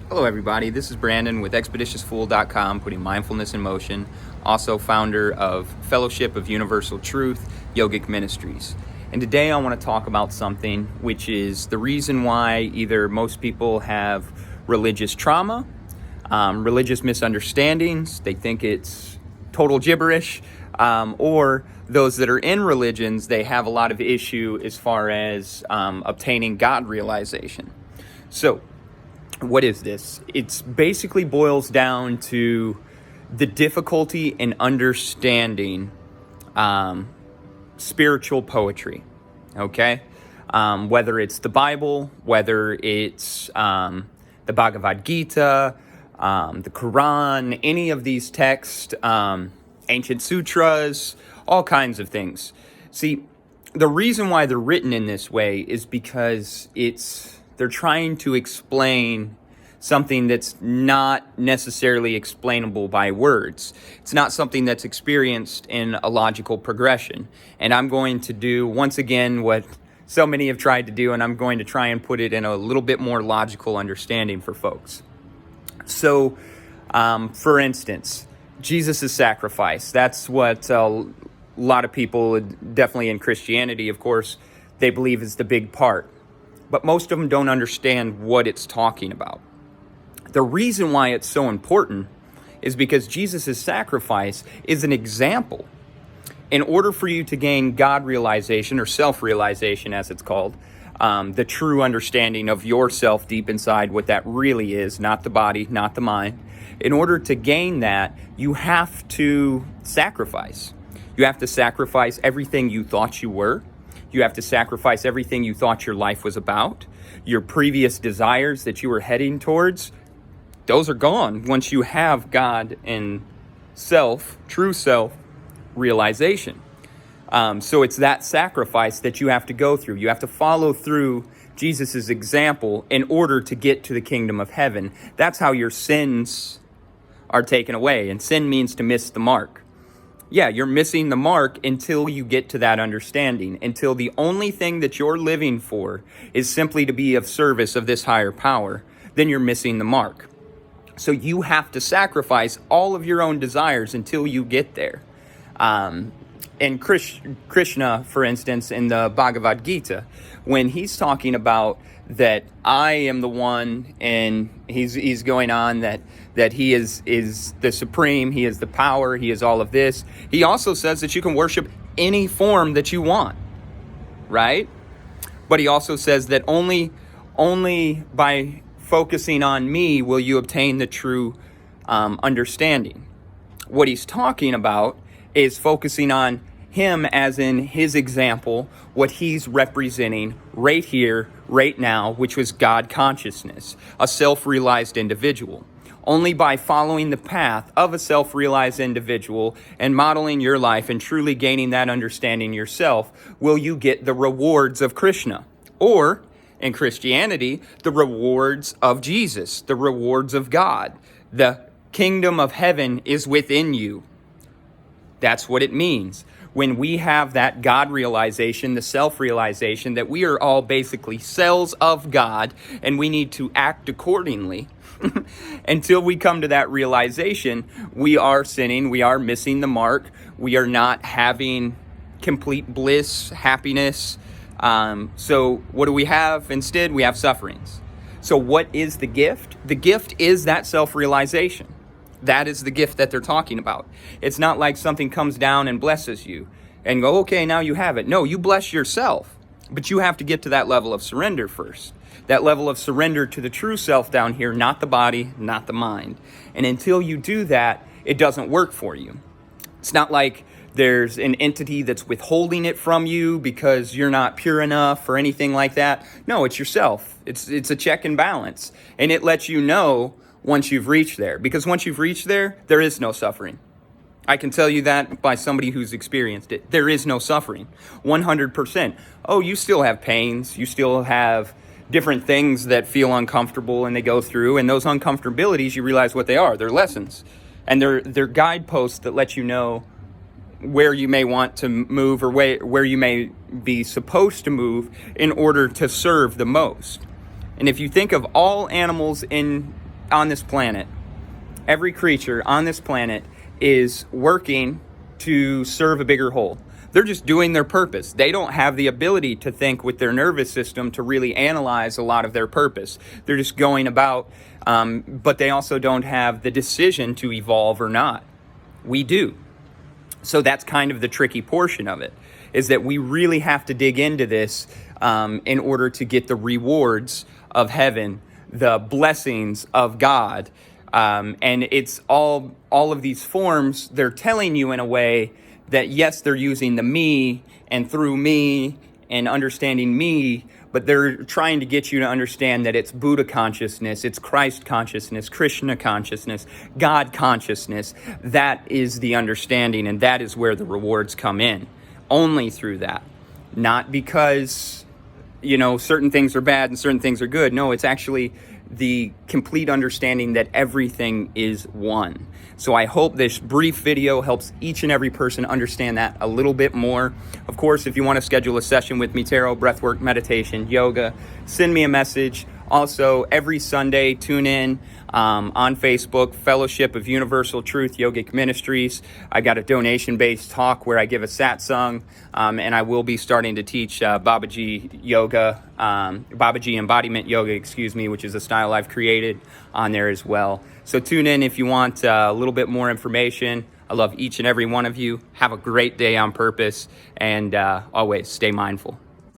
Hello everybody, this is Brandon with expeditiousfool.com, putting mindfulness in motion, also founder of Fellowship of Universal Truth, Yogic Ministries. And today I want to talk about something which is the reason why either most people have religious trauma, religious misunderstandings, they think it's total gibberish, or those that are in religions, they have a lot of issue as far as obtaining God realization. So, what is this? It's basically boils down to the difficulty in understanding spiritual poetry, okay? Whether it's the Bible, whether it's the Bhagavad Gita, the Quran, any of these texts, ancient sutras, all kinds of things. See, the reason why they're written in this way is because they're trying to explain something that's not necessarily explainable by words. It's not something that's experienced in a logical progression. And I'm going to do, once again, what so many have tried to do, and I'm going to try and put it in a little bit more logical understanding for folks. So, for instance, Jesus' sacrifice. That's what a lot of people, definitely in Christianity, of course, they believe is the big part. But most of them don't understand what it's talking about. The reason why it's so important is because Jesus' sacrifice is an example. In order for you to gain God realization, or self-realization as it's called, the true understanding of yourself deep inside, what that really is, not the body, not the mind. In order to gain that, you have to sacrifice. You have to sacrifice everything you thought you were. You have to sacrifice everything you thought your life was about. Your previous desires that you were heading towards, those are gone once you have God and self, true self realization. So it's that sacrifice that you have to go through. You have to follow through Jesus' example in order to get to the kingdom of heaven. That's how your sins are taken away. And sin means to miss the mark. Yeah, you're missing the mark until you get to that understanding, until the only thing that you're living for is simply to be of service of this higher power, then you're missing the mark. So you have to sacrifice all of your own desires until you get there. And Krishna, for instance, in the Bhagavad Gita, when he's talking about that I am the one, and he's going on that he is the supreme, he is the power, he is all of this. He also says that you can worship any form that you want, right? But he also says that only by focusing on me will you obtain the true understanding. What he's talking about is focusing on him as in his example, what he's representing right here, right now, which was God consciousness, a self-realized individual. Only by following the path of a self-realized individual and modeling your life and truly gaining that understanding yourself will you get the rewards of Krishna. Or, in Christianity, the rewards of Jesus, the rewards of God. The kingdom of heaven is within you. That's what it means. When we have that God realization, the self-realization, that we are all basically cells of God and we need to act accordingly. Until we come to that realization, we are sinning, we are missing the mark, we are not having complete bliss, happiness. So what do we have instead? We have sufferings. So what is the gift? The gift is that self-realization. That is the gift that they're talking about. It's not like something comes down and blesses you and go, okay, now you have it. No, you bless yourself, but you have to get to that level of surrender first. That level of surrender to the true self down here, not the body, not the mind. And until you do that, it doesn't work for you. It's not like there's an entity that's withholding it from you because you're not pure enough or anything like that. No, it's yourself. It's a check and balance. And it lets you know once you've reached there. Because once you've reached there, there is no suffering. I can tell you that by somebody who's experienced it. There is no suffering. 100%. Oh, you still have pains. You still have different things that feel uncomfortable and they go through. And those uncomfortabilities, you realize what they are. They're lessons. And they're guideposts that let you know where you may want to move or where you may be supposed to move in order to serve the most. And if you think of all animals in on this planet, every creature on this planet is working to serve a bigger whole. They're just doing their purpose. They don't have the ability to think with their nervous system to really analyze a lot of their purpose. They're just going about, but they also don't have the decision to evolve or not. We do. So that's kind of the tricky portion of it, is that we really have to dig into this in order to get the rewards of heaven, the blessings of God. And it's all of these forms, they're telling you in a way that, yes, they're using the me and through me and understanding me, but they're trying to get you to understand that it's Buddha consciousness, it's Christ consciousness, Krishna consciousness, God consciousness. That is the understanding, and that is where the rewards come in. Only through that. Not because, certain things are bad and certain things are good. No, it's actually the complete understanding that everything is one. So I hope this brief video helps each and every person understand that a little bit more. Of course, if you want to schedule a session with me, tarot, breathwork, meditation, yoga, send me a message. Also, every Sunday, tune in on Facebook, Fellowship of Universal Truth Yogic Ministries. I got a donation-based talk where I give a satsang, and I will be starting to teach Babaji yoga, Babaji embodiment yoga, which is a style I've created on there as well. So tune in if you want a little bit more information. I love each and every one of you. Have a great day on purpose, and always stay mindful.